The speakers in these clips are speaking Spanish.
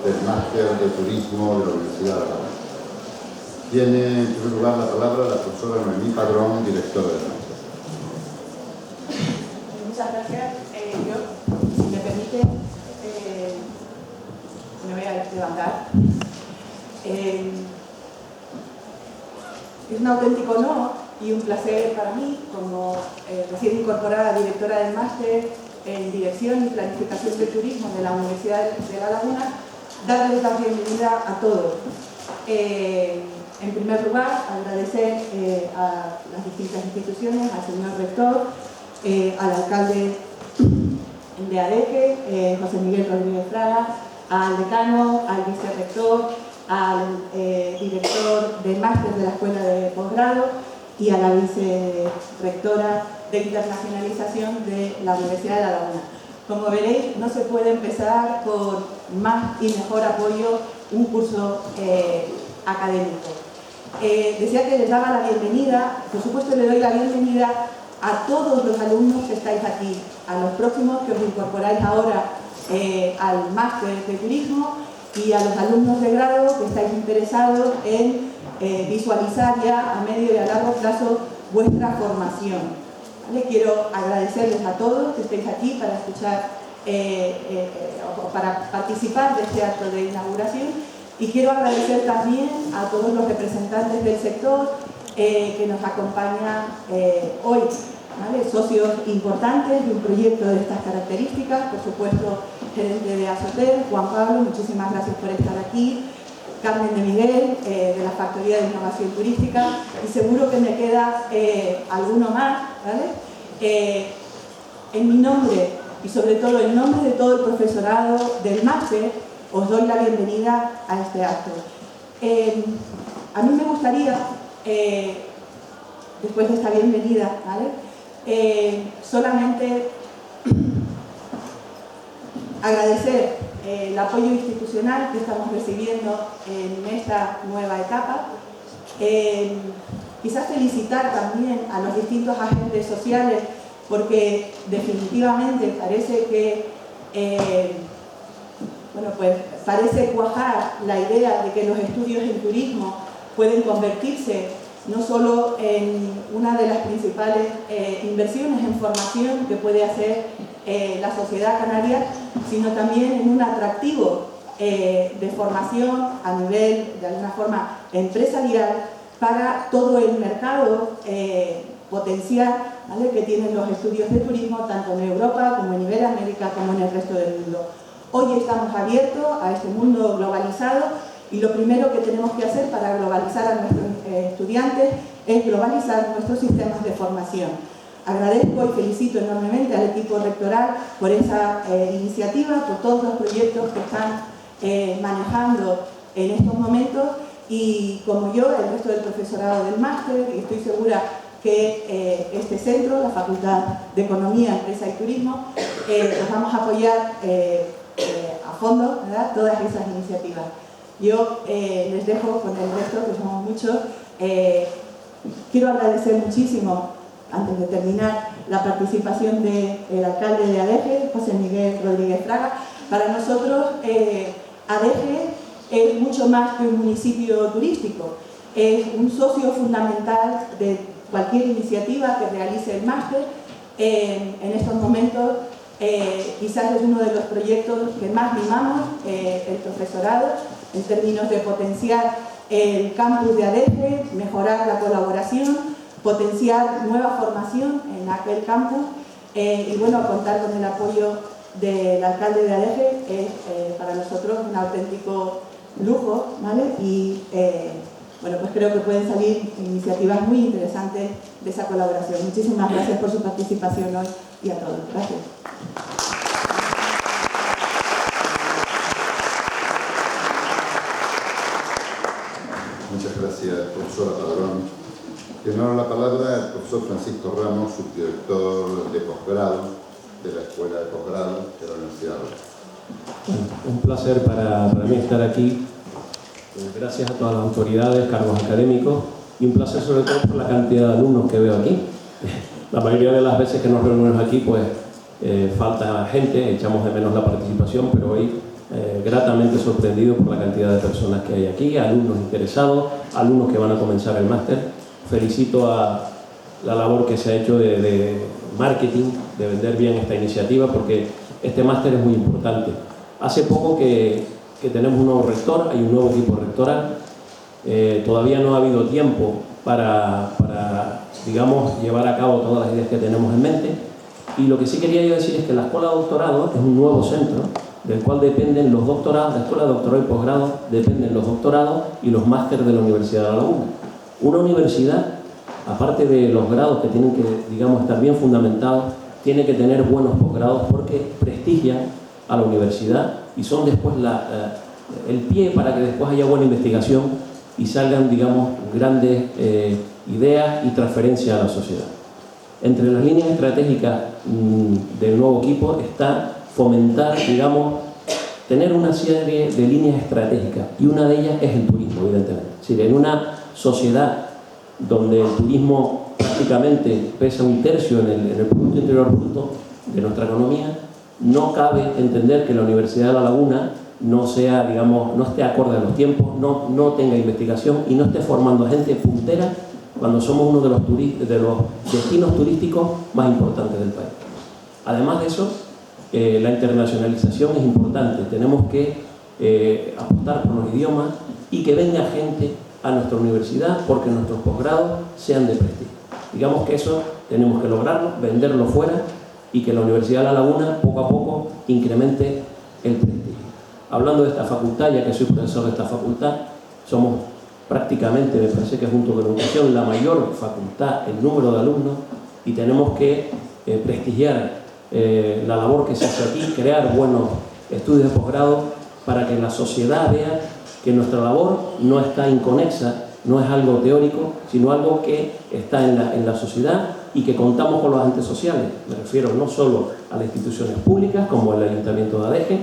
del Máster de Turismo de la Universidad de La Laguna. Tiene en primer lugar la palabra la profesora Noemí Padrón, directora del máster. Muchas gracias. Yo, si me permite, me voy a levantar. Es un auténtico honor y un placer para mí, como recién incorporada directora del máster en Dirección y Planificación del Turismo de la Universidad de La Laguna, darles la bienvenida a todos. En primer lugar, agradecer a las distintas instituciones, al señor rector, al alcalde de ADEGE, José Miguel Rodríguez Fraga, al decano, al vicerrector, al director del máster de la Escuela de Posgrado y a la vicerrectora de Internacionalización de la Universidad de La Laguna. Como veréis, no se puede empezar por más y mejor apoyo un curso académico. Decía que les daba la bienvenida, por supuesto le doy la bienvenida a todos los alumnos que estáis aquí, a los próximos que os incorporáis ahora al máster de turismo y a los alumnos de grado que estáis interesados en visualizar ya a medio y a largo plazo vuestra formación. ¿Vale? Quiero agradecerles a todos que estéis aquí para escuchar o para participar de este acto de inauguración y quiero agradecer también a todos los representantes del sector que nos acompañan hoy, ¿vale? Socios importantes de un proyecto de estas características, por supuesto, gerente de Azotel, Juan Pablo, muchísimas gracias por estar aquí, Carmen de Miguel, de la Factoría de Innovación Turística, y seguro que me queda alguno más, ¿vale? En mi nombre, y sobre todo en nombre de todo el profesorado del máster, os doy la bienvenida a este acto. A mí me gustaría, después de esta bienvenida, ¿vale? Solamente agradecer el apoyo institucional que estamos recibiendo en esta nueva etapa. Quizás felicitar también a los distintos agentes sociales porque definitivamente parece que parece cuajar la idea de que los estudios en turismo pueden convertirse no solo en una de las principales inversiones en formación que puede hacer la sociedad canaria, sino también en un atractivo de formación a nivel, de alguna forma, empresarial para todo el mercado potencial, ¿vale?, que tienen los estudios de turismo, tanto en Europa como en Iberoamérica, como en el resto del mundo. Hoy estamos abiertos a este mundo globalizado y lo primero que tenemos que hacer para globalizar a nuestros estudiantes es globalizar nuestros sistemas de formación. Agradezco y felicito enormemente al equipo rectoral por esa iniciativa, por todos los proyectos que están manejando en estos momentos y como yo, el resto del profesorado del máster, y estoy segura que este centro, la Facultad de Economía, Empresa y Turismo, los vamos a apoyar a fondo, ¿verdad?, todas esas iniciativas. Yo les dejo con el resto, que somos muchos. Quiero agradecer muchísimo, antes de terminar, la participación del alcalde de ADEGE, José Miguel Rodríguez Fraga. Para nosotros, ADEGE es mucho más que un municipio turístico, es un socio fundamental de cualquier iniciativa que realice el máster. En estos momentos, quizás es uno de los proyectos que más mimamos el profesorado, en términos de potenciar el campus de ADEGE, mejorar la colaboración, potenciar nueva formación en aquel campus y bueno, contar con el apoyo del alcalde de ADEGE es para nosotros un auténtico lujo, ¿vale? Y bueno, pues creo que pueden salir iniciativas muy interesantes de esa colaboración. Muchísimas gracias por su participación hoy y a todos. Gracias. Muchas gracias, profesora Padrón. Tiene ahora la palabra el profesor Francisco Ramos, subdirector de posgrado de la Escuela de Posgrado de la Universidad de La Laguna. Un placer para mí estar aquí. Gracias a todas las autoridades, cargos académicos y un placer sobre todo por la cantidad de alumnos que veo aquí. La mayoría de las veces que nos reunimos aquí, pues falta gente, echamos de menos la participación, pero hoy gratamente sorprendido por la cantidad de personas que hay aquí, alumnos interesados, alumnos que van a comenzar el máster. Felicito a la labor que se ha hecho de marketing, de vender bien esta iniciativa, porque este máster es muy importante. Hace poco que tenemos un nuevo rector, hay un nuevo equipo rectoral. Todavía no ha habido tiempo para, digamos, llevar a cabo todas las ideas que tenemos en mente. Y lo que sí quería yo decir es que la Escuela de Doctorado es un nuevo centro del cual dependen los doctorados, la Escuela de Doctorado y Posgrado dependen los doctorados y los másteres de la Universidad de La Laguna. Una universidad, aparte de los grados que tienen que, digamos, estar bien fundamentados, tiene que tener buenos posgrados porque prestigian a la universidad y son después el pie para que después haya buena investigación y salgan, digamos, grandes ideas y transferencias a la sociedad. Entre las líneas estratégicas del nuevo equipo está fomentar, digamos, tener una serie de líneas estratégicas, y una de ellas es el turismo, evidentemente. Es decir, en una sociedad donde el turismo prácticamente pesa 1/3 en el Producto Interior Bruto de nuestra economía, no cabe entender que la Universidad de La Laguna no sea, digamos, no esté acorde a los tiempos, no tenga investigación y no esté formando gente puntera cuando somos uno de los destinos turísticos más importantes del país. Además de eso, la internacionalización es importante. Tenemos que apostar por los idiomas y que venga gente a nuestra universidad porque nuestros posgrados sean de prestigio. Digamos que eso tenemos que lograrlo, venderlo fuera y que la Universidad de La Laguna poco a poco incremente el prestigio. Hablando de esta facultad, ya que soy profesor de esta facultad, somos prácticamente, me parece que junto con educación, la mayor facultad en número de alumnos y tenemos que prestigiar la labor que se hace aquí, crear buenos estudios de posgrado para que la sociedad vea que nuestra labor no está inconexa, no es algo teórico, sino algo que está en la sociedad y que contamos con los agentes sociales. Me refiero no solo a las instituciones públicas como el Ayuntamiento de Adeje,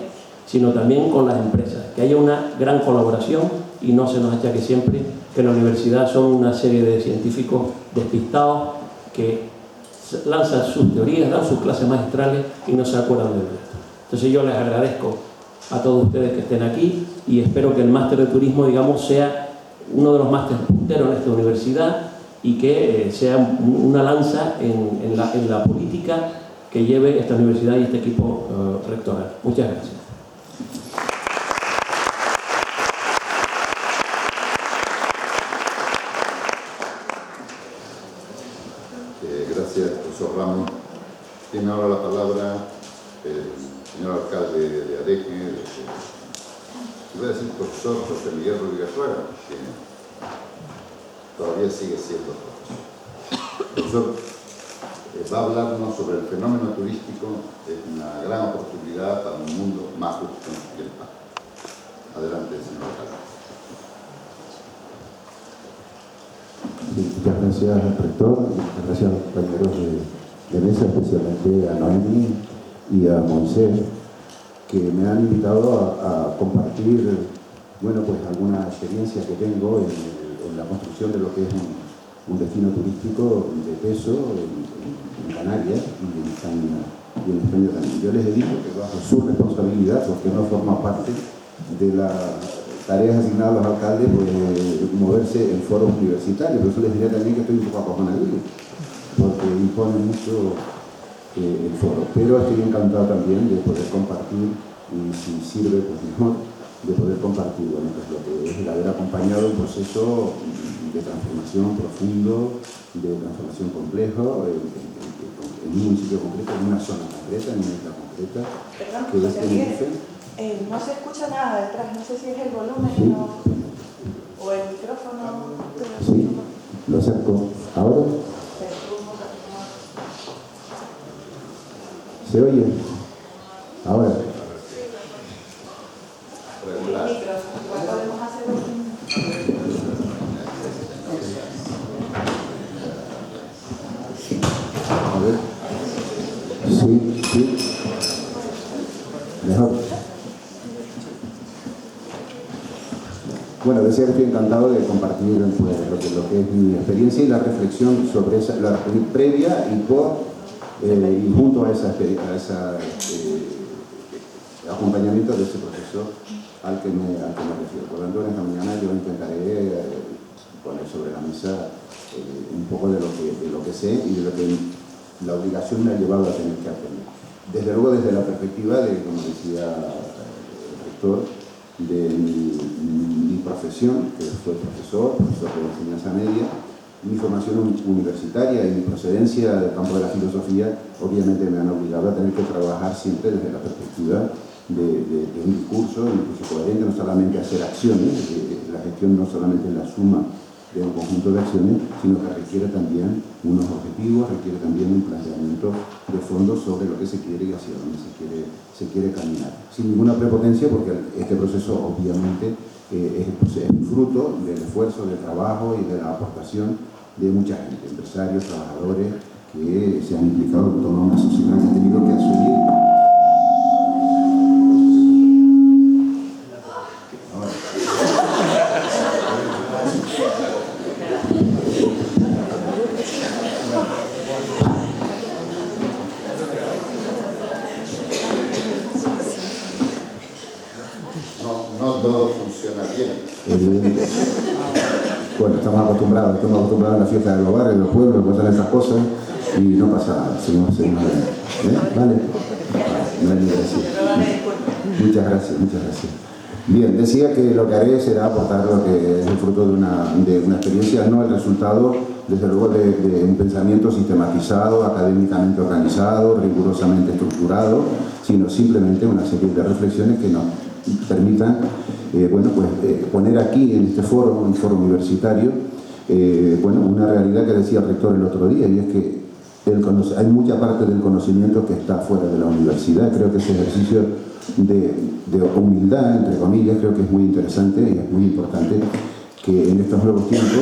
sino también con las empresas, que haya una gran colaboración y no se nos achaque siempre que en la universidad son una serie de científicos despistados que lanzan sus teorías, dan sus clases magistrales y no se acuerdan del resto. Entonces yo les agradezco a todos ustedes que estén aquí y espero que el máster de turismo, digamos, sea uno de los másteres punteros en esta universidad y que sea una lanza en la política que lleve esta universidad y este equipo rectoral. Muchas gracias. Gracias, profesor Ramos. Tiene ahora la palabra el señor alcalde de Adeje. Voy a decir profesor José Miguel Rodríguez Rueda, que todavía sigue siendo profesor. Profesor, va a hablarnos sobre el fenómeno turístico, es una gran oportunidad para un mundo más justo y en paz. Adelante, señor alcalde. Muchas gracias, rector, muchas gracias a los compañeros de mesa, especialmente a Noemi y a Moisés, que me han invitado a compartir, bueno, pues alguna experiencia que tengo en la construcción de lo que es un destino turístico de peso en Canarias y en España también. Yo les he dicho que bajo su responsabilidad, porque no forma parte de la tareas asignadas a los alcaldes, pues moverse en foros universitarios. Por eso les diré también que estoy un poco acojonadillo, porque impone mucho el foro. Pero estoy encantado también de poder compartir, y si sirve, pues mejor, de poder compartir, bueno, pues lo que es el haber acompañado un proceso de transformación profundo, de transformación complejo, en un municipio concreto, en una zona concreta, en una isla concreta. Perdón, que José Miguel. No se escucha nada detrás, no sé si es el volumen ¿sí? o el micrófono. Sí, lo acerco. ¿Ahora? ¿Se oye? Ahora. Regular. Igual podemos hacer A ver. Sí. Mejor. Bueno, decía que estoy encantado de compartir pues, lo que es mi experiencia y la reflexión sobre la previa y por y junto a esa acompañamiento de ese proceso al que me refiero. Por lo tanto, en esta mañana yo intentaré poner sobre la mesa un poco de lo que sé y de lo que la obligación me ha llevado a tener que aprender. Desde luego, desde la perspectiva de, como decía el rector, de mi profesión, que fue profesor de enseñanza media, mi formación universitaria y mi procedencia del campo de la filosofía, obviamente me han obligado a tener que trabajar siempre desde la perspectiva de un discurso coherente, no solamente hacer acciones, la gestión no solamente es la suma de un conjunto de acciones, sino que requiere también unos objetivos, requiere también un planteamiento de fondo sobre lo que se quiere y hacia dónde se quiere caminar. Sin ninguna prepotencia, porque este proceso obviamente es fruto del esfuerzo, del trabajo y de la aportación de mucha gente, empresarios, trabajadores, que se han implicado en toda una sociedad que ha tenido que asumir. No todo funciona bien. Bueno, estamos acostumbrados a la fiesta de los barrios, de los pueblos, a pasar esas cosas y no pasa nada, seguimos adelante. ¿Vale? No hay ni que decir. Muchas gracias. Bien, decía que lo que haré será aportar lo que es el fruto de una experiencia, no el resultado, desde luego, de un pensamiento sistematizado, académicamente organizado, rigurosamente estructurado, sino simplemente una serie de reflexiones que nos permitan poner aquí en este foro, un foro universitario, una realidad que decía el rector el otro día, y es que hay mucha parte del conocimiento que está fuera de la universidad. Creo que ese ejercicio de humildad, entre comillas, creo que es muy interesante y es muy importante que en estos nuevos tiempos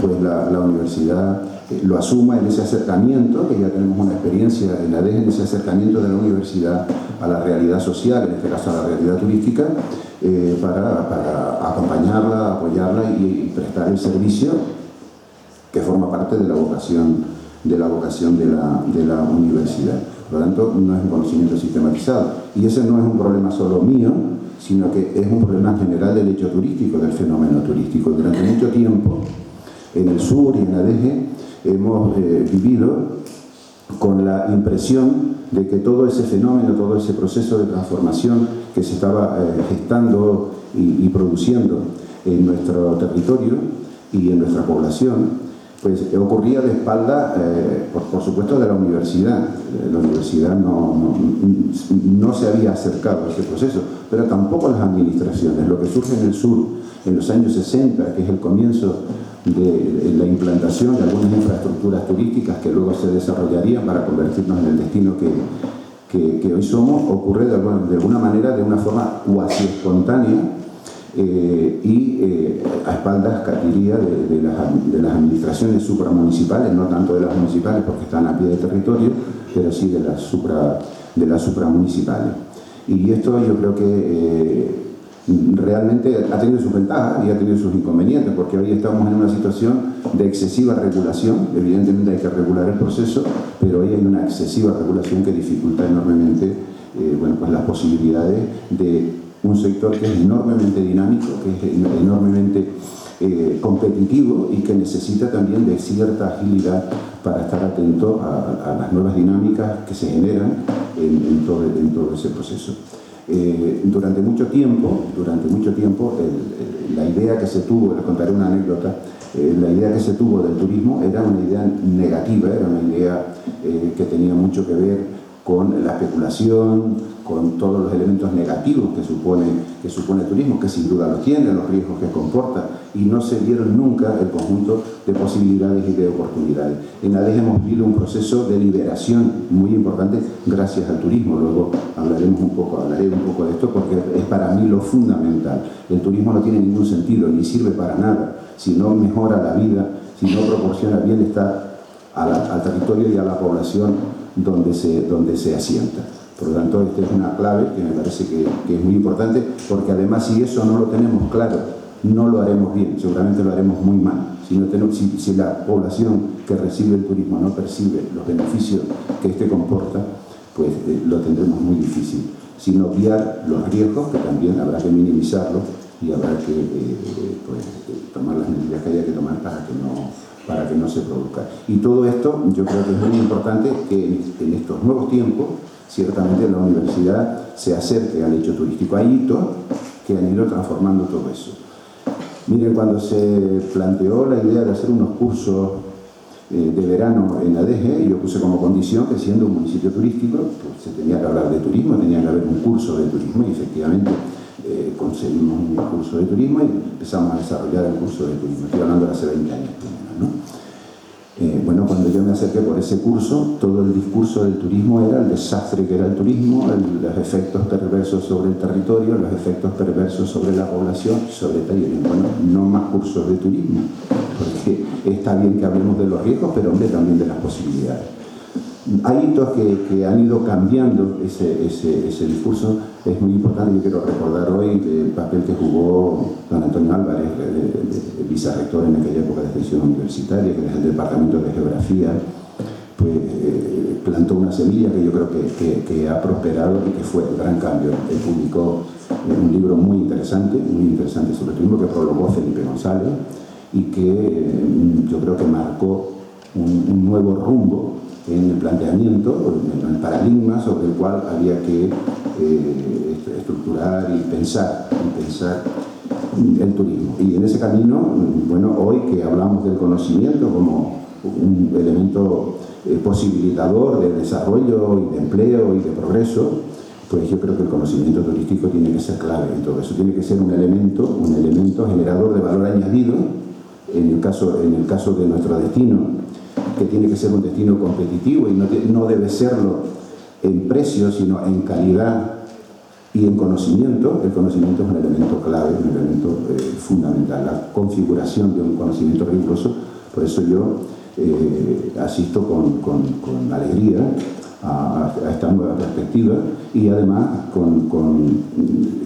pues la universidad lo asuma en ese acercamiento, que ya tenemos una experiencia en la DEG, en ese acercamiento de la universidad a la realidad social, en este caso a la realidad turística, para acompañarla, apoyarla y prestar el servicio que forma parte de la vocación de la universidad. Por lo tanto, no es un conocimiento sistematizado. Y ese no es un problema solo mío, sino que es un problema general del hecho turístico, del fenómeno turístico. Durante mucho tiempo, en el sur y en la DEG, hemos vivido con la impresión de que todo ese fenómeno, todo ese proceso de transformación que se estaba gestando y produciendo en nuestro territorio y en nuestra población, pues ocurría de espalda, por supuesto, de la universidad. La universidad no se había acercado a ese proceso, pero tampoco las administraciones. Lo que surge en el sur en los años 60, que es el comienzo de la implantación de algunas infraestructuras turísticas que luego se desarrollarían para convertirnos en el destino que hoy somos, ocurre de alguna manera, de una forma cuasi espontánea, a espaldas, diría, de las administraciones supramunicipales, no tanto de las municipales porque están a pie de territorio, pero sí de las supramunicipales. Y esto yo creo que realmente ha tenido sus ventajas y ha tenido sus inconvenientes, porque hoy estamos en una situación de excesiva regulación. Evidentemente hay que regular el proceso, pero hoy hay una excesiva regulación que dificulta enormemente las posibilidades de un sector que es enormemente dinámico, que es enormemente competitivo y que necesita también de cierta agilidad para estar atento a las nuevas dinámicas que se generan en todo ese proceso. Durante mucho tiempo, la idea que se tuvo, les contaré una anécdota, la idea que se tuvo del turismo era una idea negativa, era una idea que tenía mucho que ver con la especulación, con todos los elementos negativos que supone el turismo, que sin duda lo tiene, los riesgos que comporta, y no se dieron nunca el conjunto de posibilidades y de oportunidades. En la DEG hemos vivido un proceso de liberación muy importante gracias al turismo. Luego hablaré un poco de esto, porque es para mí lo fundamental. El turismo no tiene ningún sentido, ni sirve para nada, si no mejora la vida, si no proporciona bienestar al territorio y a la población donde se asienta. Por lo tanto, esta es una clave que me parece que es muy importante, porque además, si eso no lo tenemos claro, no lo haremos bien, seguramente lo haremos muy mal. Si la población que recibe el turismo no percibe los beneficios que este comporta, pues lo tendremos muy difícil. sin obviar los riesgos, que también habrá que minimizarlos y habrá que tomar las medidas que haya que tomar para que no se produzca. Y todo esto yo creo que es muy importante que en estos nuevos tiempos, ciertamente la universidad se acerque al hecho turístico. Hay hitos que han ido transformando todo eso. Miren, cuando se planteó la idea de hacer unos cursos de verano en la DG, yo puse como condición que, siendo un municipio turístico, pues se tenía que hablar de turismo, tenía que haber un curso de turismo, y efectivamente conseguimos un curso de turismo y empezamos a desarrollar el curso de turismo. Estoy hablando de hace 20 años primero, ¿no? Bueno, cuando yo me acerqué por ese curso, todo el discurso del turismo era el desastre que era el turismo, los efectos perversos sobre el territorio, los efectos perversos sobre la población, sobre todo. Bueno, no más cursos de turismo, porque está bien que hablemos de los riesgos, pero hombre, también de las posibilidades. Hay hitos que han ido cambiando ese discurso. Es muy importante. Yo quiero recordar hoy el papel que jugó don Antonio Álvarez, el vicerrector en aquella época de extensión universitaria, que desde el Departamento de Geografía pues, plantó una semilla que yo creo que ha prosperado y que fue el gran cambio. Él publicó un libro muy interesante sobre turismo, que prologó Felipe González, y que yo creo que marcó un nuevo rumbo en el planteamiento, en el paradigma sobre el cual había que estructurar y pensar el turismo. Y en ese camino, bueno, hoy que hablamos del conocimiento como un elemento posibilitador de desarrollo y de empleo y de progreso, pues yo creo que el conocimiento turístico tiene que ser clave en todo eso. Tiene que ser un elemento generador de valor añadido, en el caso de nuestro destino, que tiene que ser un destino competitivo, y no debe serlo en precio, sino en calidad y en conocimiento. El conocimiento es un elemento clave, un elemento fundamental, la configuración de un conocimiento riguroso. Por eso yo asisto con alegría a esta nueva perspectiva, y además con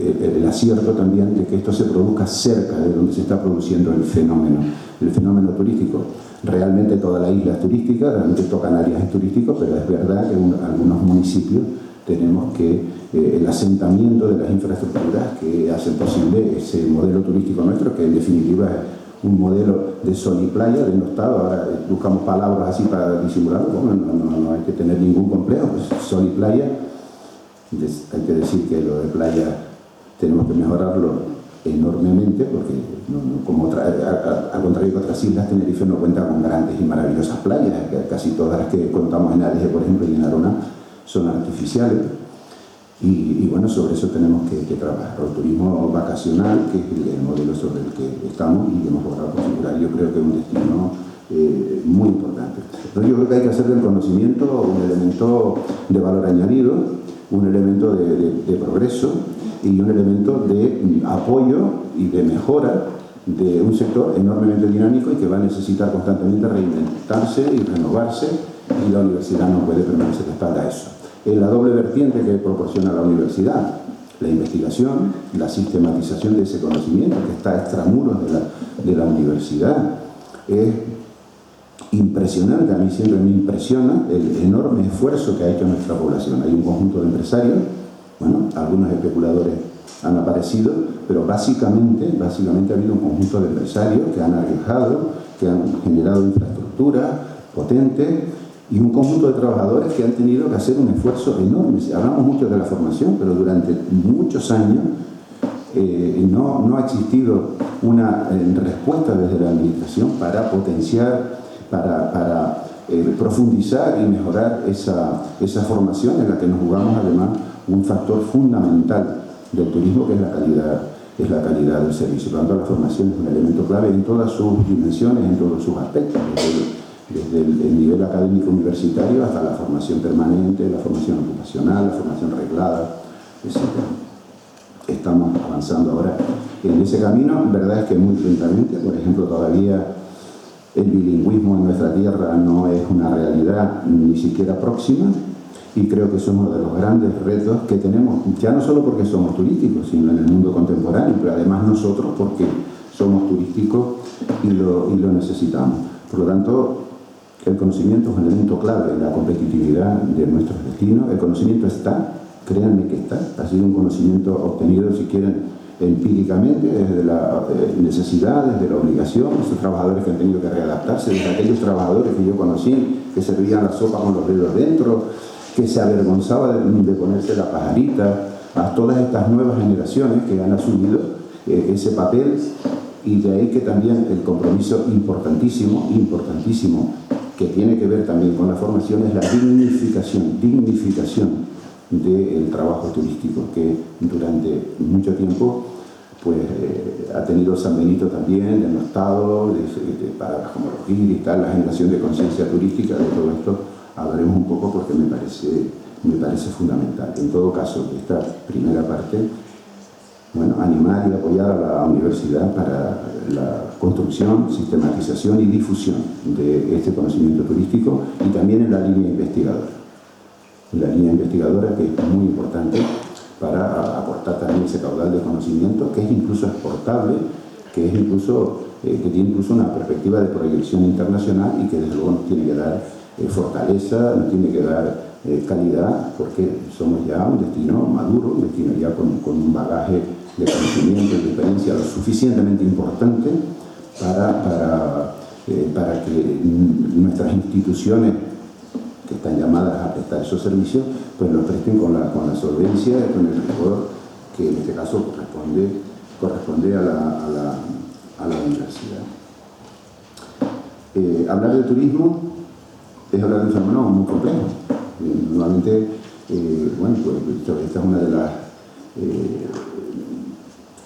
el acierto también de que esto se produzca cerca de donde se está produciendo el fenómeno turístico. Realmente toda la isla es turística, realmente todo Canarias es turístico, pero es verdad que en algunos municipios tenemos que el asentamiento de las infraestructuras que hacen posible ese modelo turístico nuestro, que en definitiva es un modelo de sol y playa denostado. Ahora buscamos palabras así para disimularlo. Bueno, no hay que tener ningún complejo, pues sol y playa. Hay que decir que lo de playa tenemos que mejorarlo enormemente, porque al contrario que otras islas, Tenerife no cuenta con grandes y maravillosas playas. Casi todas las que contamos en Adige, por ejemplo, y en Arona, son artificiales, y bueno, sobre eso tenemos que trabajar. El turismo vacacional, que es el modelo sobre el que estamos y hemos logrado configurar, yo creo que es un destino muy importante. Pero yo creo que hay que hacer del conocimiento un elemento de valor añadido, un elemento de progreso y un elemento de apoyo y de mejora de un sector enormemente dinámico y que va a necesitar constantemente reinventarse y renovarse, y la universidad no puede permanecer de espalda a eso. En la doble vertiente que proporciona la universidad, la investigación, la sistematización de ese conocimiento que está extramuros de la universidad, es impresionante. A mí siempre me impresiona el enorme esfuerzo que ha hecho nuestra población. Hay un conjunto de empresarios, bueno, algunos especuladores han aparecido, pero básicamente ha habido un conjunto de empresarios que han arriesgado, que han generado infraestructura potente, y un conjunto de trabajadores que han tenido que hacer un esfuerzo enorme. Hablamos mucho de la formación, pero durante muchos años no ha existido una respuesta desde la administración para potenciar, para profundizar y mejorar esa formación, en la que nos jugamos además un factor fundamental del turismo, que es la calidad del servicio. Por lo tanto, la formación es un elemento clave en todas sus dimensiones, en todos sus aspectos, desde el nivel académico universitario hasta la formación permanente, la formación ocupacional, la formación reglada, etc. Estamos avanzando ahora en ese camino. La verdad es que muy lentamente. Por ejemplo, todavía el bilingüismo en nuestra tierra no es una realidad ni siquiera próxima, y creo que es uno de los grandes retos que tenemos, ya no solo porque somos turísticos, sino en el mundo contemporáneo, pero además nosotros porque somos turísticos y lo necesitamos. Por lo tanto, el conocimiento es un elemento clave en la competitividad de nuestros destinos. El conocimiento está, créanme que está, ha sido un conocimiento obtenido, si quieren, empíricamente, desde la necesidad, desde la obligación, esos trabajadores que han tenido que readaptarse, desde aquellos trabajadores que yo conocí, que servían la sopa con los dedos dentro, que se avergonzaban de ponerse la pajarita, a todas estas nuevas generaciones que han asumido ese papel, y de ahí que también el compromiso importantísimo, que tiene que ver también con la formación, es la dignificación del trabajo turístico, que durante mucho tiempo pues, ha tenido San Benito también, denostado, de palabras como los guiris, la generación de conciencia turística. De todo esto hablaremos un poco porque me parece fundamental. En todo caso, esta primera parte, bueno, animar y apoyar a la universidad para la construcción, sistematización y difusión de este conocimiento turístico, y también en la línea investigadora. La línea investigadora, que es muy importante para aportar también ese caudal de conocimiento, que es incluso exportable, que tiene incluso una perspectiva de proyección internacional, y que desde luego nos tiene que dar fortaleza, nos tiene que dar calidad, porque somos ya un destino maduro, un destino ya con un bagaje de conocimiento y de experiencia lo suficientemente importante para que nuestras instituciones, que están llamadas a prestar esos servicios, pues los presten con la solvencia, con el rigor que en este caso corresponde a la universidad. Hablar de turismo es hablar de un fenómeno muy complejo. Nuevamente, bueno, pues esta es una de las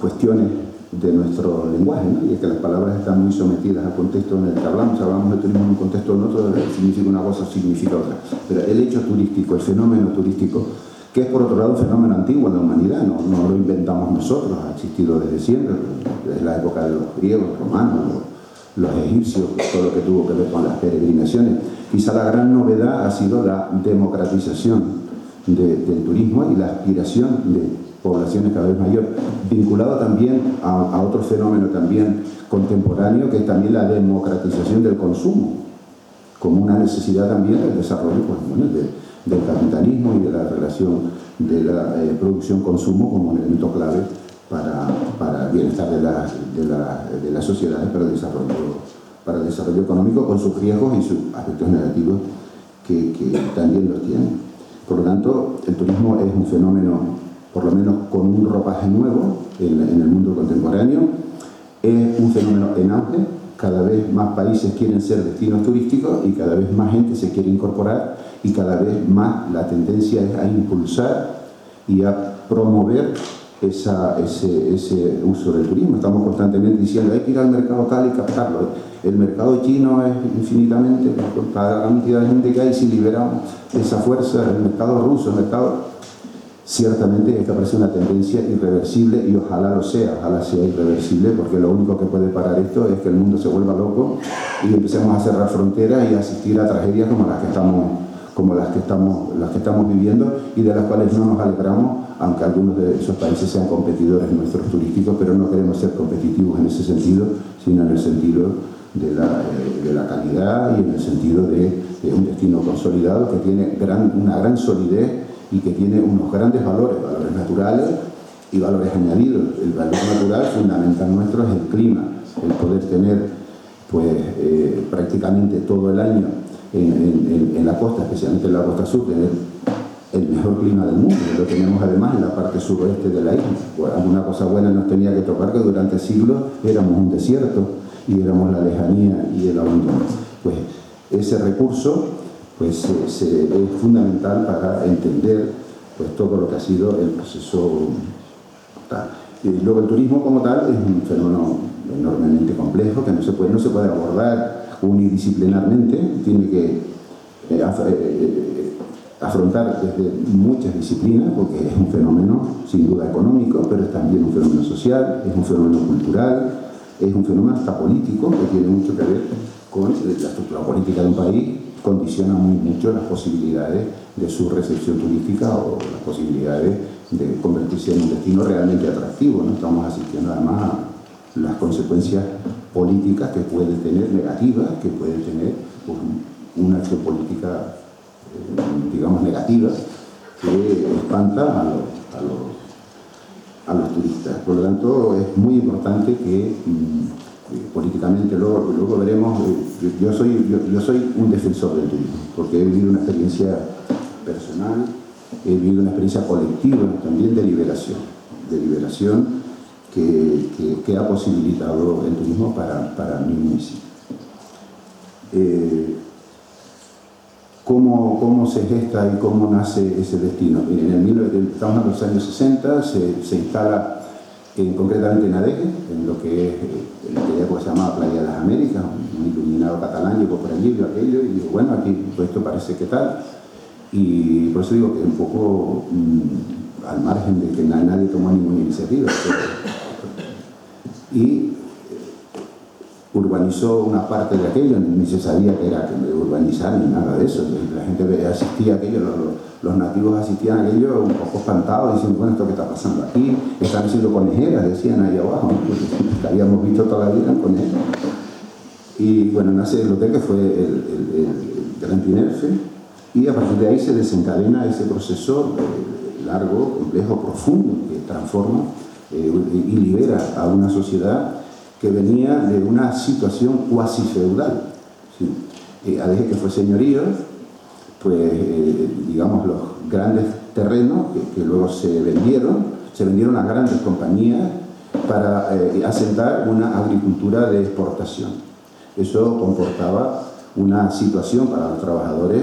cuestiones de nuestro lenguaje, ¿no? Y es que las palabras están muy sometidas al contexto en el que hablamos de turismo en un contexto o en otro, significa una cosa, significa otra. Pero el hecho turístico, el fenómeno turístico, que es por otro lado un fenómeno antiguo en la humanidad, no lo inventamos nosotros, ha existido desde siempre, desde la época de los griegos, los romanos, los egipcios, todo lo que tuvo que ver con las peregrinaciones. Quizá la gran novedad ha sido la democratización del turismo y la aspiración de poblaciones cada vez mayor, vinculado también a otro fenómeno también contemporáneo, que es también la democratización del consumo, como una necesidad también del desarrollo, pues, bueno, del capitalismo y de la relación de la producción-consumo como un elemento clave para el bienestar de las sociedades, para el desarrollo económico, con sus riesgos y sus aspectos negativos que también los tienen. Por lo tanto, el turismo es un fenómeno, por lo menos con un ropaje nuevo en el mundo contemporáneo, es un fenómeno en auge. Cada vez más países quieren ser destinos turísticos y cada vez más gente se quiere incorporar, y cada vez más la tendencia es a impulsar y a promover ese uso del turismo. Estamos constantemente diciendo hay que ir al mercado tal y captarlo. El mercado chino es infinitamente, para la cantidad de gente que hay, si liberamos esa fuerza, el mercado ruso, el mercado... Ciertamente esta parece una tendencia irreversible, y ojalá sea irreversible, porque lo único que puede parar esto es que el mundo se vuelva loco y empecemos a cerrar fronteras y a asistir a tragedias como las que estamos viviendo, y de las cuales no nos alegramos, aunque algunos de esos países sean competidores nuestros turísticos, pero no queremos ser competitivos en ese sentido, sino en el sentido de la calidad y en el sentido de un destino consolidado que tiene una gran solidez y que tiene unos grandes valores naturales y valores añadidos. El valor natural fundamental nuestro es el clima, el poder tener pues, prácticamente todo el año en la costa, especialmente en la costa sur, tener el mejor clima del mundo. Lo tenemos además en la parte suroeste de la isla. Pues, alguna cosa buena nos tenía que tocar, que durante siglos éramos un desierto y éramos la lejanía y el abandono. Pues ese recurso pues es fundamental para entender pues todo lo que ha sido el proceso tal. Y luego el turismo como tal es un fenómeno enormemente complejo, que no se puede abordar unidisciplinarmente, tiene que afrontar desde muchas disciplinas, porque es un fenómeno sin duda económico, pero es también un fenómeno social, es un fenómeno cultural, es un fenómeno hasta político, que tiene mucho que ver con la estructura política de un país, condiciona mucho las posibilidades de su recepción turística o las posibilidades de convertirse en un destino realmente atractivo, ¿no? Estamos asistiendo además a las consecuencias políticas que puede tener, negativas, que puede tener pues, una acción política, digamos, negativa, que espanta a los turistas. Por lo tanto, es muy importante que políticamente, luego veremos, yo soy un defensor del turismo, porque he vivido una experiencia personal, he vivido una experiencia colectiva también de liberación que ha posibilitado el turismo para mi municipio. ¿Cómo se gesta y cómo nace ese destino? Miren, estamos en los años 60, se instala concretamente en Adeje, en lo que se llamaba Playa de las Américas, un iluminado catalán, llegó por allí, vio aquello y digo, bueno, aquí pues esto parece que tal. Y por eso digo que un poco al margen de que nadie tomó ninguna iniciativa. Y urbanizó una parte de aquello, ni se sabía que era que urbanizar ni nada de eso. La gente asistía a aquello, los nativos asistían a aquello un poco espantados, diciendo, bueno, ¿esto qué está pasando aquí? Están haciendo conejeras, decían ahí abajo, ¿no? Porque habíamos visto toda la vida en conejeras. Y bueno, nace el hotel que fue el Gran Tinerfe, y a partir de ahí se desencadena ese proceso largo, complejo, profundo, que transforma y libera a una sociedad que venía de una situación cuasi feudal. ¿Sí? Adeje, que fue señorío, pues digamos los grandes terrenos que luego se vendieron a grandes compañías para asentar una agricultura de exportación. Eso comportaba una situación para los trabajadores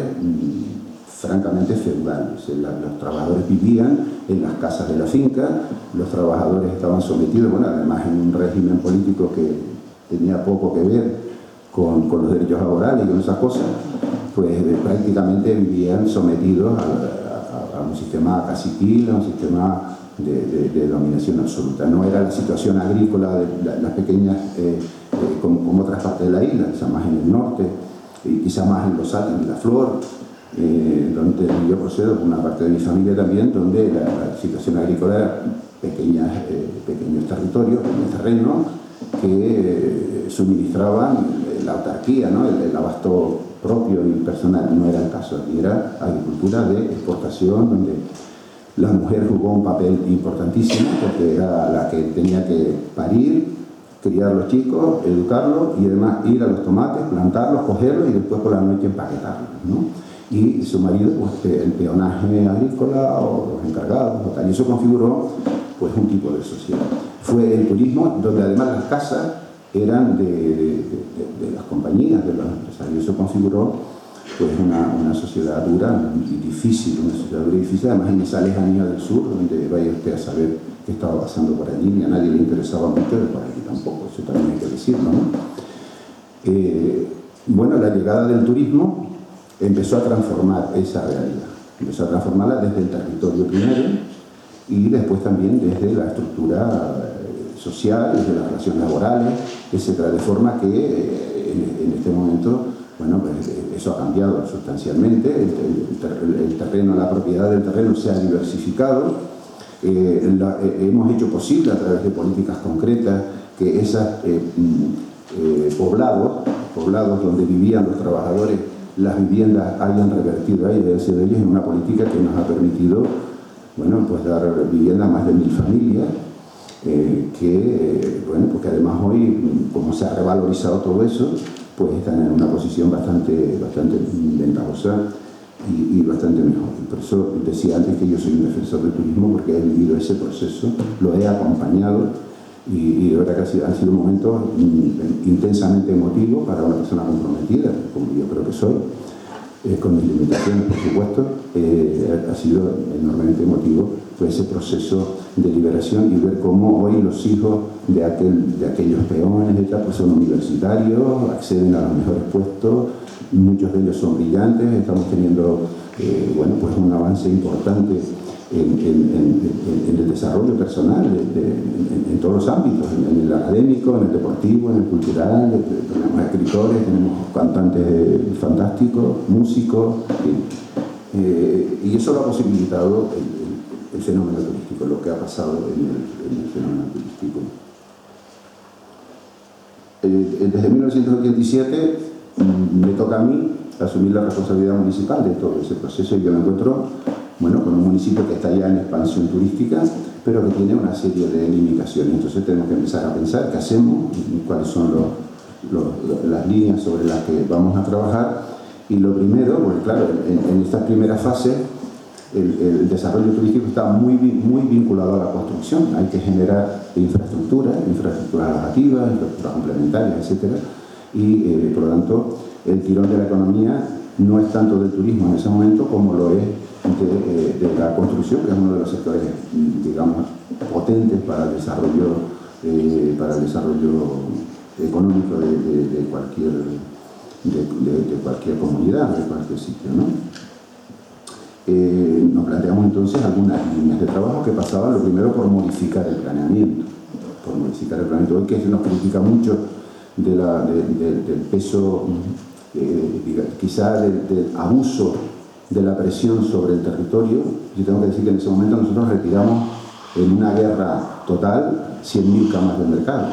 francamente feudal. Los trabajadores vivían en las casas de la finca, los trabajadores estaban sometidos, bueno, además en un régimen político que tenía poco que ver con los derechos laborales y con esas cosas, pues prácticamente vivían sometidos a un sistema caciquil, a un sistema de dominación absoluta. No era la situación agrícola de las pequeñas, como otras partes de la isla, quizá más en el norte, y quizá más en los Altos, en la Flor, donde yo procedo, por una parte de mi familia también, donde la situación agrícola era pequeños territorios, pequeños terrenos que suministraban la autarquía, ¿no? el abasto propio y personal. No era el caso, aquí era agricultura de exportación, donde la mujer jugó un papel importantísimo, porque era la que tenía que parir, criar a los chicos, educarlos y además ir a los tomates, plantarlos, cogerlos y después por la noche empaquetarlos, ¿no? Y su marido, pues el peonaje agrícola o los encargados o tal. Y eso configuró pues un tipo de sociedad. Fue el turismo donde además las casas eran de las compañías, de los empresarios. Eso configuró pues una sociedad dura y difícil, una sociedad dura y difícil, además en esa lejanía del sur, donde vaya usted a saber qué estaba pasando por allí, ni a nadie le interesaba mucho, pero por aquí tampoco, eso también hay que decirlo, ¿no? Bueno, la llegada del turismo empezó a transformar esa realidad, empezó a transformarla desde el territorio primero y después también desde la estructura social, desde las relaciones laborales, etcétera, de forma que en este momento, bueno, pues eso ha cambiado sustancialmente, el terreno, la propiedad del terreno se ha diversificado, hemos hecho posible a través de políticas concretas que esos poblados donde vivían los trabajadores, las viviendas hayan revertido ahí, debe ser de ellos, en una política que nos ha permitido, bueno, pues dar vivienda a más de 1000 familias, bueno, porque además hoy, como se ha revalorizado todo eso, pues están en una posición bastante ventajosa y bastante mejor. Y por eso decía antes que yo soy un defensor del turismo, porque he vivido ese proceso, lo he acompañado y de verdad que han sido momentos intensamente emotivos para una persona comprometida, como yo creo que soy, con mis limitaciones, por supuesto. Ha sido enormemente emotivo pues, ese proceso de liberación y ver cómo hoy los hijos de aquellos peones pues son universitarios, acceden a los mejores puestos, muchos de ellos son brillantes, estamos teniendo bueno, pues un avance importante en el desarrollo personal, en todos los ámbitos, en el académico, en el deportivo, en el cultural. Tenemos escritores, tenemos cantantes fantásticos, músicos, y eso lo ha posibilitado el fenómeno turístico, lo que ha pasado en el fenómeno turístico. Desde 1987 me toca a mí asumir la responsabilidad municipal de todo ese proceso y yo me encuentro bueno, con un municipio que está ya en expansión turística, pero que tiene una serie de limitaciones. Entonces tenemos que empezar a pensar qué hacemos, cuáles son las líneas sobre las que vamos a trabajar. Y lo primero, porque claro, en esta primera fase el desarrollo turístico está muy vinculado a la construcción. Hay que generar infraestructuras alojativas, infraestructuras complementarias, etc. Y por lo tanto, el tirón de la economía no es tanto del turismo en ese momento como lo es de la construcción, que es uno de los sectores, digamos, potentes para el desarrollo económico de cualquier comunidad, de cualquier sitio, ¿no? Nos planteamos entonces algunas líneas de trabajo que pasaban lo primero por modificar el planeamiento. Hoy que se nos critica mucho del peso, quizá del abuso de la presión sobre el territorio. Yo tengo que decir que en ese momento nosotros retiramos en una guerra total 100.000 camas de mercado.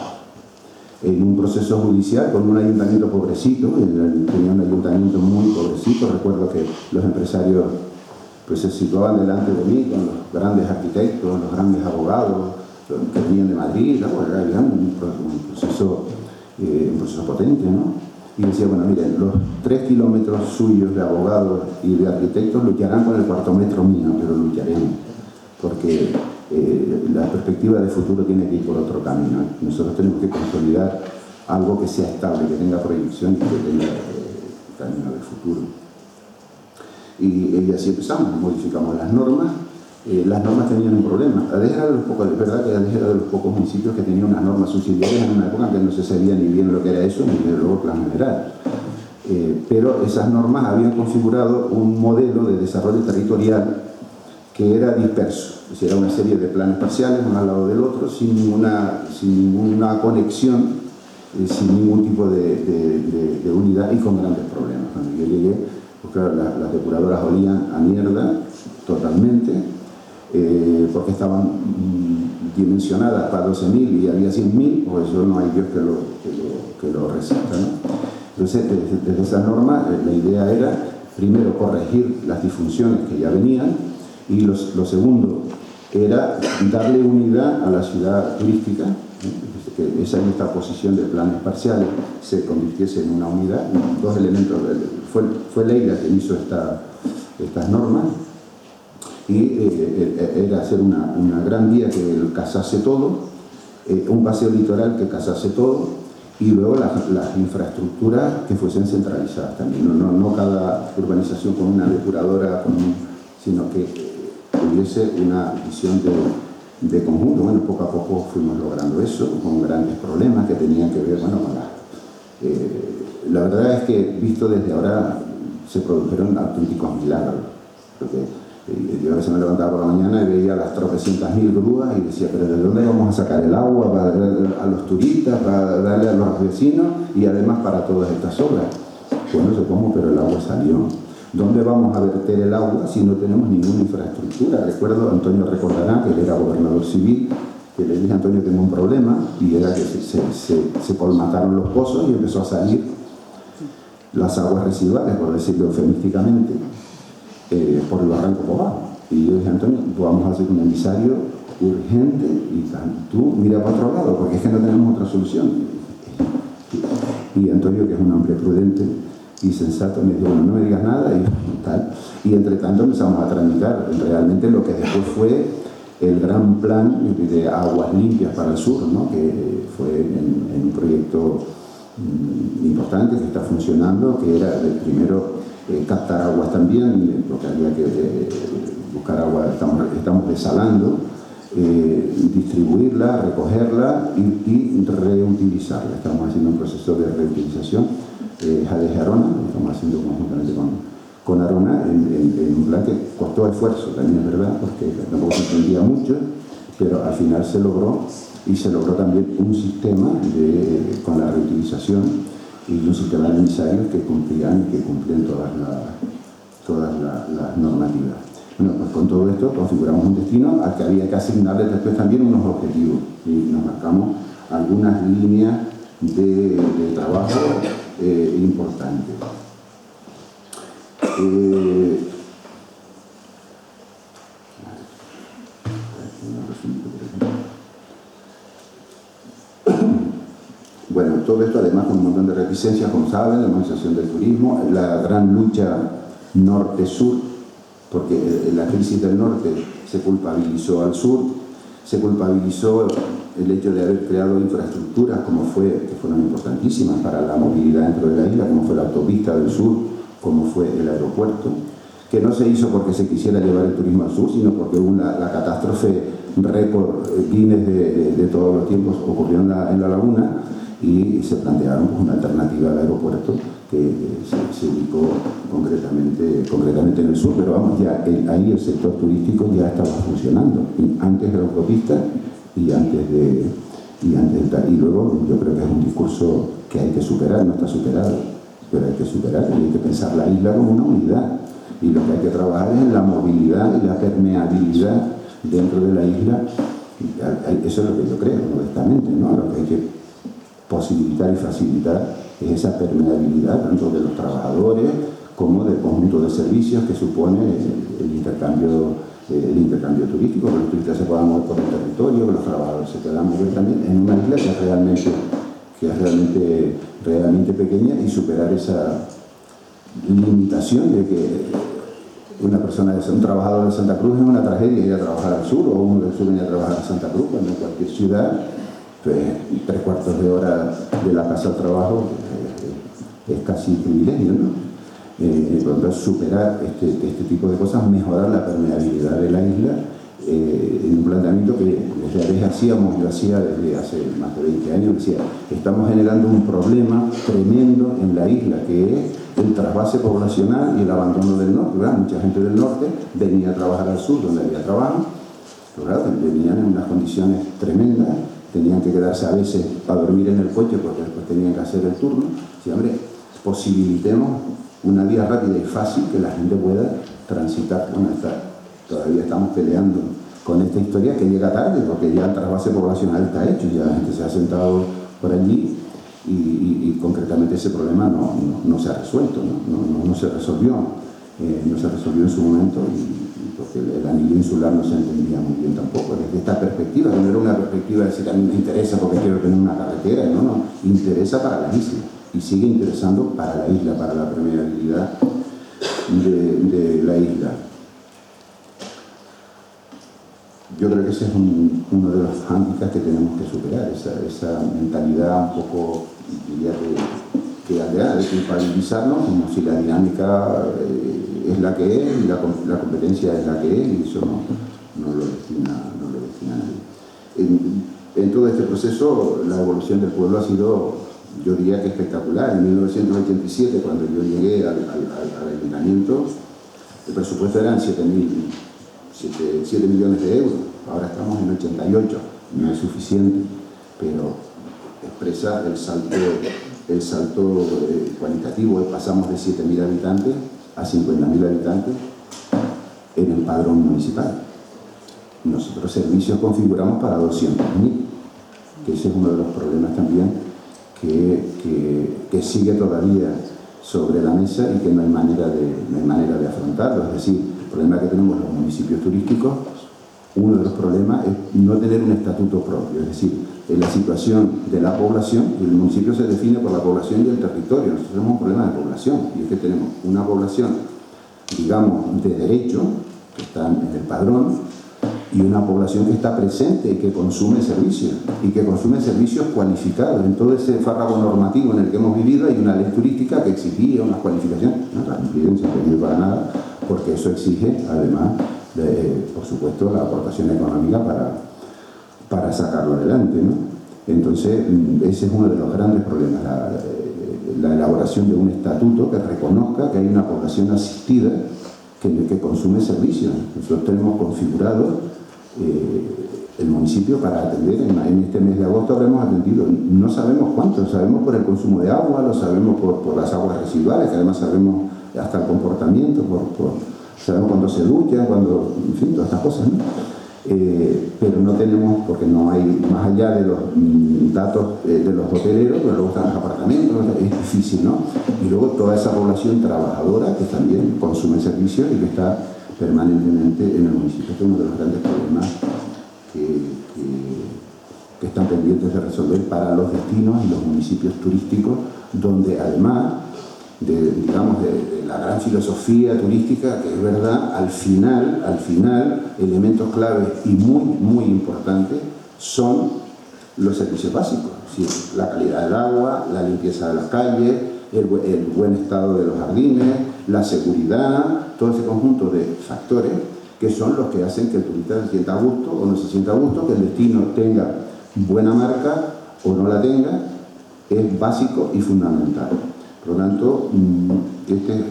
En un proceso judicial con un ayuntamiento pobrecito, tenía un ayuntamiento muy pobrecito. Recuerdo que los empresarios pues se situaban delante de mí con los grandes arquitectos, los grandes abogados que venían de Madrid, ¿no? Era un proceso potente, ¿no? Y decía, bueno, miren, los 3 kilómetros suyos de abogados y de arquitectos lucharán con el cuarto metro mío, pero lucharemos, porque la perspectiva de futuro tiene que ir por otro camino. Nosotros tenemos que consolidar algo que sea estable, que tenga proyección y que tenga camino del futuro. Y así empezamos, modificamos las normas. Las normas tenían un problema. Adeje era de los pocos, es verdad que Adeje era de los pocos municipios que tenían unas normas subsidiarias en una época en que no se sabía ni bien lo que era eso, ni luego el plan general. Pero esas normas habían configurado un modelo de desarrollo territorial que era disperso. Es decir, era una serie de planes parciales, uno al lado del otro, sin ninguna conexión, sin ningún tipo de unidad y con grandes problemas. Cuando yo llegué, pues claro, las depuradoras olían a mierda totalmente, porque estaban dimensionadas para 12.000 y había 100.000, pues eso no hay Dios que lo resista, ¿no? Entonces, desde esa norma, la idea era, primero, corregir las disfunciones que ya venían, y lo segundo era darle unidad a la ciudad turística, que esa posición de planes parciales se convirtiese en una unidad. Dos elementos, fue Leila quien hizo estas normas, y era hacer una gran vía que casase todo, un paseo litoral que casase todo, y luego las infraestructuras que fuesen centralizadas también, no cada urbanización con una depuradora, sino que hubiese una visión de conjunto. Bueno, poco a poco fuimos logrando eso, con grandes problemas que tenían que ver, bueno, con la verdad es que, visto desde ahora, se produjeron auténticos milagros, porque yo a veces me levantaba por la mañana y veía las 300.000 grúas y decía, pero ¿de dónde vamos a sacar el agua para darle a los turistas, para darle a los vecinos y además para todas estas obras? Pues no sé cómo, pero el agua salió. ¿Dónde vamos a verter el agua si no tenemos ninguna infraestructura? Recuerdo, Antonio recordará que él era gobernador civil, que le dije a Antonio, tengo un problema, y era que se colmataron los pozos y empezó a salir las aguas residuales, por decirlo eufemísticamente, por el barranco por abajo. Y yo dije, Antonio, vamos a hacer un emisario urgente y tú mira para otro lado, porque es que no tenemos otra solución. Y Antonio, que es un hombre prudente y sensato, me dijo, bueno, no me digas nada y tal. Y entre tanto empezamos a tramitar realmente lo que después fue el gran plan de aguas limpias para el sur, ¿no? Que fue en un proyecto importante que está funcionando, que era primero captar aguas también, porque había que buscar agua, estamos desalando, distribuirla, recogerla y reutilizarla. Estamos haciendo un proceso de reutilización. Adeje Arona, lo estamos haciendo conjuntamente con Arona, en un plan que costó esfuerzo, también es verdad, porque tampoco se entendía mucho, pero al final se logró, y se logró también un sistema con la reutilización y un sistema de emisarios que cumplían y que cumplen todas las normativas. Bueno, pues con todo esto configuramos un destino al que había que asignarle después también unos objetivos, y nos marcamos algunas líneas de trabajo importantes. Bueno, todo esto además con un montón de reticencias, como saben, la modernización del turismo, la gran lucha norte-sur, porque la crisis del norte se culpabilizó al sur, se culpabilizó el hecho de haber creado infraestructuras que fueron importantísimas para la movilidad dentro de la isla, como fue la autopista del sur, como fue el aeropuerto, que no se hizo porque se quisiera llevar el turismo al sur, sino porque hubo la catástrofe récord Guinness de todos los tiempos ocurrió en la laguna, y se plantearon una alternativa al aeropuerto que se ubicó concretamente en el sur, pero vamos, ya ahí el sector turístico ya estaba funcionando, antes de la autopista y luego yo creo que es un discurso que hay que superar, no está superado, pero hay que superar y hay que pensar la isla como una unidad, y lo que hay que trabajar es en la movilidad y la permeabilidad dentro de la isla. Eso es lo que yo creo, modestamente, ¿no? Lo que hay que posibilitar y facilitar es esa permeabilidad tanto de los trabajadores como del conjunto de servicios que supone el intercambio turístico, que los turistas se puedan mover por el territorio, que los trabajadores se puedan mover también en una isla que es realmente pequeña, y superar esa limitación de que un trabajador de Santa Cruz es una tragedia ir a trabajar al sur, o uno del sur venir a trabajar a Santa Cruz, cuando en cualquier ciudad, pues 3/4 de hora de la casa al trabajo es casi un privilegio, ¿no? Entonces, superar este tipo de cosas, mejorar la permeabilidad de la isla, en un planteamiento que desde hacíamos, yo hacía desde hace más de 20 años, decía, estamos generando un problema tremendo en la isla, que es el trasvase poblacional y el abandono del norte, ¿verdad? Mucha gente del norte venía a trabajar al sur, donde había trabajo, ¿verdad? Venían en unas condiciones tremendas, tenían que quedarse a veces para dormir en el coche porque después tenían que hacer el turno. Sí, hombre, posibilitemos una vía rápida y fácil que la gente pueda transitar. Bueno, todavía estamos peleando con esta historia que llega tarde, porque ya el trasvase poblacional está hecho, ya la gente se ha sentado por allí y concretamente ese problema no se ha resuelto, no se resolvió. No se resolvió en su momento, porque el anillo insular no se entendía muy bien tampoco. Desde esta perspectiva, que no era una perspectiva de decir a mí me interesa porque quiero tener una carretera, no, interesa para la isla, y sigue interesando para la isla, para la permeabilidad de la isla. Yo creo que ese es uno de los hándicaps que tenemos que superar, esa mentalidad un poco, diría que aldea, de culpabilizarnos como si la dinámica es la que es y la competencia es la que es, y eso no lo destina a nadie. En todo este proceso, la evolución del pueblo ha sido, yo diría que espectacular. En 1987, cuando yo llegué al ayuntamiento, el presupuesto eran 7 millones de euros, ahora estamos en 88, no es suficiente, pero expresa el salto cualitativo. Pasamos de 7.000 habitantes a 50.000 habitantes en el padrón municipal. Nosotros servicios configuramos para 200.000, que ese es uno de los problemas también que sigue todavía sobre la mesa y que no hay manera de afrontarlo. Es decir, el problema que tenemos los municipios turísticos, uno de los problemas es no tener un estatuto propio, es decir, en la situación de la población, el municipio se define por la población y el territorio. Nosotros tenemos un problema de población, y es que tenemos una población, digamos, de derecho, que está en el padrón, y una población que está presente y que consume servicios cualificados. En todo ese fárrago normativo en el que hemos vivido hay una ley turística que exigía unas cualificaciones, no la impiden, sin pedir para nada, porque eso exige, además, por supuesto, la aportación económica para sacarlo adelante, ¿no? Entonces, ese es uno de los grandes problemas, la elaboración de un estatuto que reconozca que hay una población asistida que consume servicios. Nosotros tenemos configurado el municipio para atender, en este mes de agosto habremos atendido, no sabemos cuánto, sabemos por el consumo de agua, lo sabemos por las aguas residuales, que además sabemos hasta el comportamiento, sabemos cuándo se duchan, en fin, todas estas cosas, ¿no? Pero no tenemos, porque no hay, más allá de los datos de los hoteleros, pero luego están los apartamentos, es difícil, ¿no? Y luego toda esa población trabajadora que también consume servicios y que está permanentemente en el municipio. Este es uno de los grandes problemas que están pendientes de resolver para los destinos y los municipios turísticos, donde además digamos, de la gran filosofía turística, que es verdad, al final, elementos claves y muy importantes son los servicios básicos, es decir, la calidad del agua, la limpieza de las calles, el buen estado de los jardines, la seguridad, todo ese conjunto de factores que son los que hacen que el turista se sienta a gusto o no se sienta a gusto, que el destino tenga buena marca o no la tenga, es básico y fundamental. Por lo tanto, esta es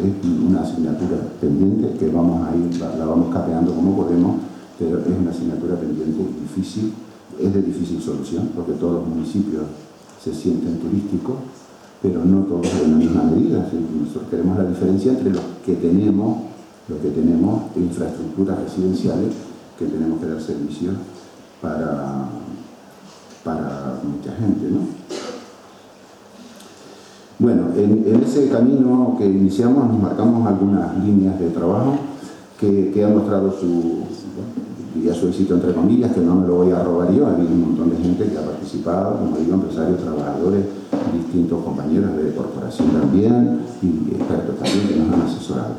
una asignatura pendiente que vamos a ir, la vamos capeando como podemos, pero es una asignatura pendiente difícil, es de difícil solución, porque todos los municipios se sienten turísticos, pero no todos en la misma medida. Nosotros queremos la diferencia entre los que tenemos infraestructuras residenciales, que tenemos que dar servicios para mucha gente, ¿no? Bueno, en ese camino que iniciamos nos marcamos algunas líneas de trabajo que han mostrado su éxito, entre comillas, que no me lo voy a robar yo. Ha habido un montón de gente que ha participado, como digo, empresarios, trabajadores, distintos compañeros de corporación también y expertos también que nos han asesorado.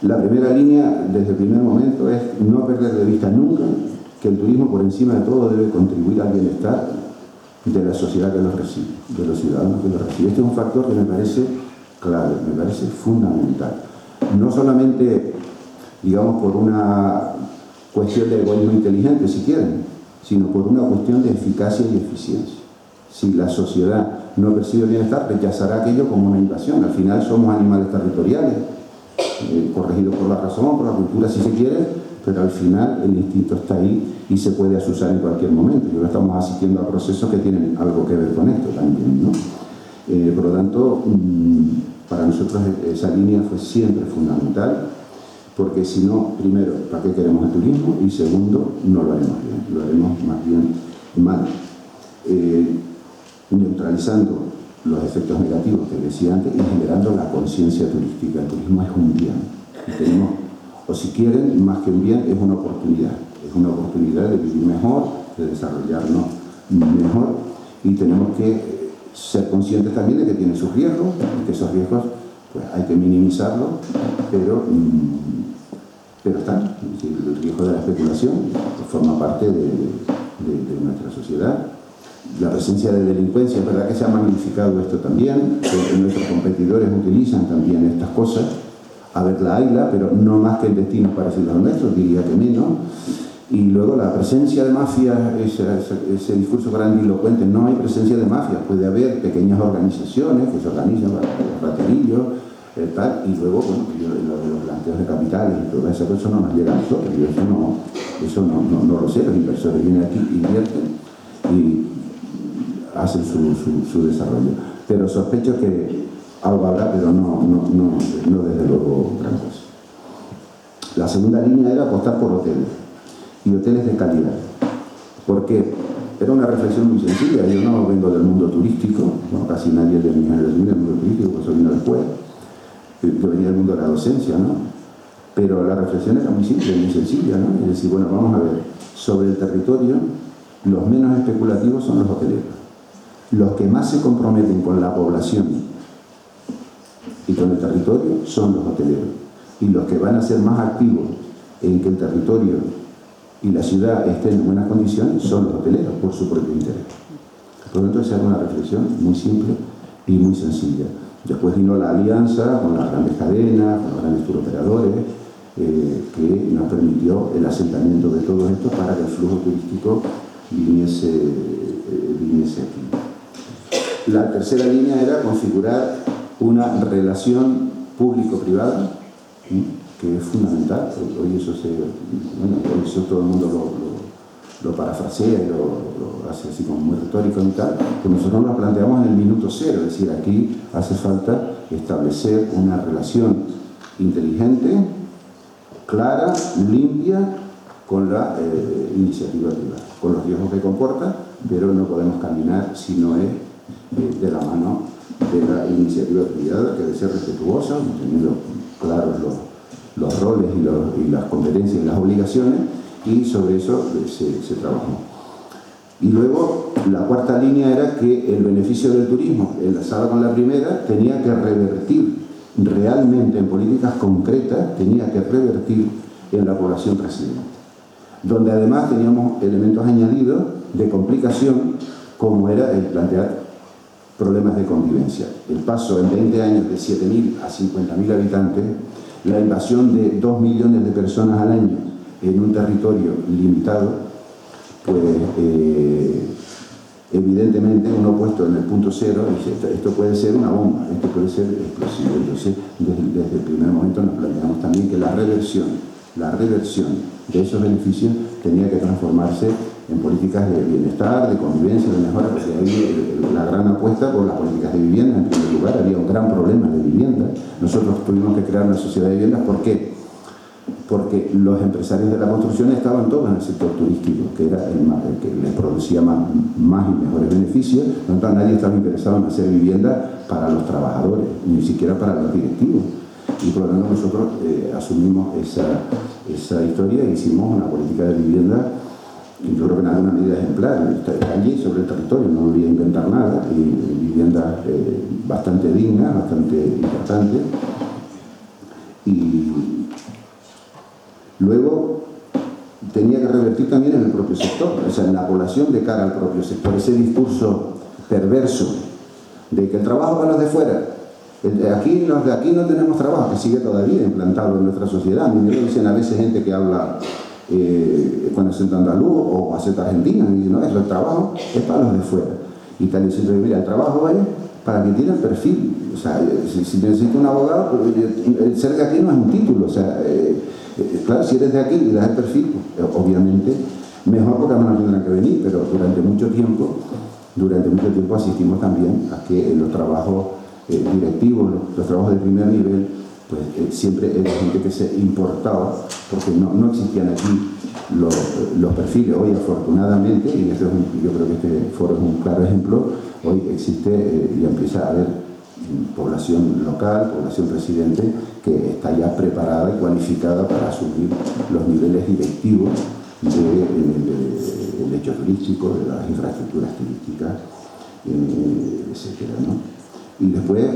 La primera línea, desde el primer momento, es no perder de vista nunca que el turismo, por encima de todo, debe contribuir al bienestar de la sociedad que los recibe, de los ciudadanos que los recibe. Este es un factor que me parece clave, me parece fundamental. No solamente, digamos, por una cuestión de egoísmo inteligente, si quieren, sino por una cuestión de eficacia y eficiencia. Si la sociedad no percibe bienestar, rechazará aquello como una invasión. Al final somos animales territoriales, corregidos por la razón, por la cultura, si se quiere, pero al final el instinto está ahí y se puede asusar en cualquier momento. Y ahora estamos asistiendo a procesos que tienen algo que ver con esto también, ¿no? Por lo tanto, para nosotros esa línea fue siempre fundamental, porque si no, primero, ¿para qué queremos el turismo? Y segundo, no lo haremos bien, lo haremos más bien mal. Neutralizando los efectos negativos que decía antes y generando la conciencia turística. El turismo es un bien. Y tenemos, o si quieren, más que un bien, es una oportunidad. Es una oportunidad de vivir mejor, de desarrollarnos mejor, y tenemos que ser conscientes también de que tiene sus riesgos, y que esos riesgos pues, hay que minimizarlos, pero están. El riesgo de la especulación forma parte de nuestra sociedad. La presencia de delincuencia, es verdad que se ha magnificado esto también, que nuestros competidores utilizan también estas cosas. A ver, la hayla, pero no más que en destinos parecidos al nuestro, diría que menos. Y luego la presencia de mafias, ese discurso grandilocuente, no hay presencia de mafias, puede haber pequeñas organizaciones que se organizan para los raterillos, tal, y luego, bueno, los blanqueos de capitales y todo eso, eso no nos llega a nosotros, eso no lo sé, los inversores vienen aquí, invierten y hacen su desarrollo. Pero sospecho que algo habrá, pero no desde luego gran cosa. La segunda línea era apostar por hoteles, y hoteles de calidad. Porque era una reflexión muy sencilla. Yo no vengo del mundo turístico, no, casi nadie de mi generación del mundo turístico, pues eso vino después. Yo venía del mundo de la docencia, ¿no? Pero la reflexión era muy simple, muy sencilla, ¿no? Es decir, bueno, vamos a ver, sobre el territorio, los menos especulativos son los hoteleros. Los que más se comprometen con la población y con el territorio son los hoteleros. Y los que van a ser más activos en que el territorio y la ciudad estén en buenas condiciones son los hoteleros, por su propio interés. Por lo tanto, esa era una reflexión muy simple y muy sencilla. Después vino la alianza con las grandes cadenas, con los grandes turoperadores, que nos permitió el asentamiento de todo esto para que el flujo turístico viniese aquí. La tercera línea era configurar una relación público-privada, que es fundamental. Hoy eso todo el mundo lo parafrasea y lo hace así como muy retórico y tal, que nosotros nos planteamos en el minuto cero, es decir, aquí hace falta establecer una relación inteligente, clara, limpia, con la iniciativa privada, con los riesgos que comporta, pero no podemos caminar si no es de la mano de la iniciativa privada, que debe ser respetuosa, teniendo claros los roles y las competencias y las obligaciones, y sobre eso se trabajó. Y luego la cuarta línea era que el beneficio del turismo, enlazado con la primera, tenía que revertir realmente en políticas concretas, tenía que revertir en la población residente. Donde además teníamos elementos añadidos de complicación, como era el plantear problemas de convivencia. El paso en 20 años de 7.000 a 50.000 habitantes, la invasión de 2 millones de personas al año en un territorio limitado, pues evidentemente uno puesto en el punto cero dice, esto puede ser una bomba, esto puede ser explosivo. Entonces, desde el primer momento nos planteamos también que la reversión de esos beneficios tenía que transformarse en políticas de bienestar, de convivencia, de mejora, porque ahí la gran apuesta por las políticas de vivienda. En primer lugar, había un gran problema de vivienda. Nosotros tuvimos que crear una sociedad de viviendas. ¿Por qué? Porque los empresarios de la construcción estaban todos en el sector turístico, que era el que les producía más y mejores beneficios. Por lo tanto, nadie estaba interesado en hacer vivienda para los trabajadores, ni siquiera para los directivos. Y por lo tanto nosotros asumimos esa historia e hicimos una política de vivienda, yo creo que nada, una medida ejemplar. Está allí sobre el territorio, no volví a inventar nada, y vivienda bastante digna, bastante importante. Y luego tenía que revertir también en el propio sector, o sea, en la población de cara al propio sector, ese discurso perverso de que el trabajo para los de fuera, aquí los de aquí no tenemos trabajo, que sigue todavía implantado en nuestra sociedad. A mí me lo dicen a veces gente que habla con acento andaluz o acento argentino, y no, el trabajo es para los de fuera. Y tal, y siempre, mira, el trabajo es para quien tiene el perfil. O sea, si necesito un abogado, el ser de aquí no es un título. O sea, claro, si eres de aquí y das el perfil, pues, obviamente mejor, porque no tendrán que venir, pero durante mucho tiempo asistimos también a que los trabajos directivos, los trabajos de primer nivel, pues siempre era gente que se importaba, porque no existían aquí los perfiles. Hoy, afortunadamente, y yo creo que este foro es un claro ejemplo, hoy existe y empieza a haber población local, población residente, que está ya preparada y cualificada para asumir los niveles directivos del hecho turístico, de las infraestructuras turísticas, etcétera, ¿no? Y después,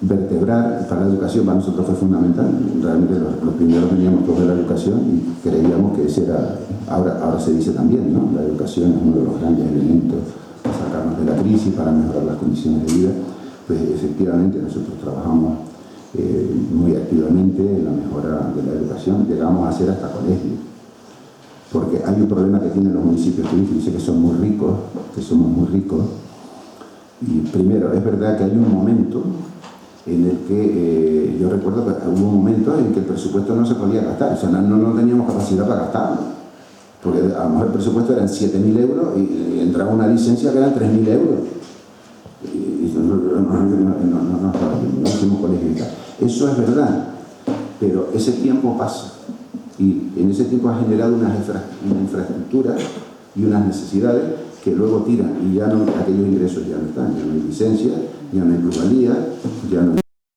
vertebrar para la educación para nosotros fue fundamental. Realmente los primeros veníamos todos de la educación y creíamos que ese era, ahora se dice también, ¿no? La educación es uno de los grandes elementos para sacarnos de la crisis, para mejorar las condiciones de vida. Pues efectivamente nosotros trabajamos muy activamente en la mejora de la educación. Llegamos a hacer hasta colegios, porque hay un problema que tienen los municipios turísticos, que son muy ricos, que somos muy ricos. Y primero, es verdad que hay un momento en el que yo recuerdo que hubo un momento en que el presupuesto no se podía gastar, o sea, no teníamos capacidad para gastarlo, porque a lo mejor el presupuesto eran 7.000 euros y entraba una licencia que eran 3.000 euros. Y no hicimos colegio y tal. Eso es verdad, pero ese tiempo pasa, y en ese tiempo ha generado una infraestructura y unas necesidades que luego tiran, y ya no, aquellos ingresos ya no están, ya no hay licencia, ya no hay plusvalía, ya no hay